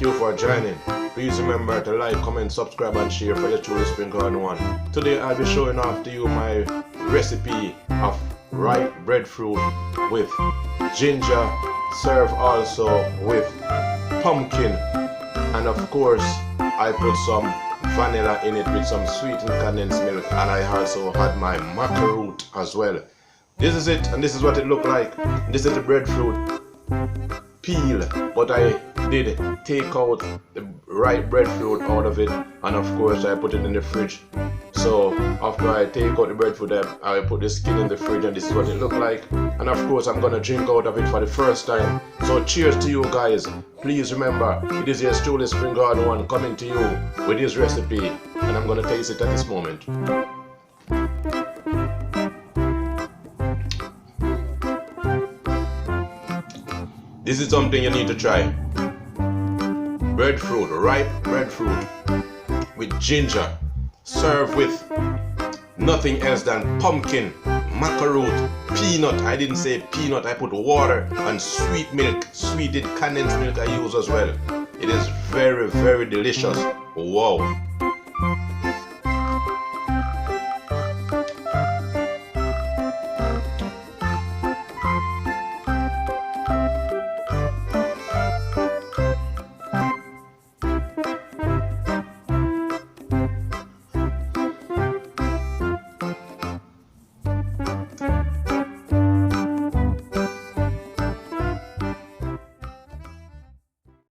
you for joining. Please remember to like, comment, subscribe and share for your truly sprinkle one. Today I'll be showing off to you my recipe of ripe breadfruit with ginger, served also with pumpkin, and of course I put some vanilla in it with some sweetened condensed milk, and I also had my maca root as well. This is it, and this is what it looked like. This is the breadfruit peel, but I did take out the ripe breadfruit out of it, and of course I put it in the fridge. So after I take out the breadfruit, I put the skin in the fridge, and this is what it looked like. And of course I'm gonna drink out of it for the first time. So cheers to you guys. Please remember, it is your truly Sprinkle one coming to you with this recipe, and I'm gonna taste it at this moment. This is something you need to try. Breadfruit, ripe breadfruit with ginger, served with nothing else than pumpkin, maca root, peanut. I didn't say peanut, I put water and sweet milk, sweetened condensed milk I use as well. It is very, very delicious. Wow.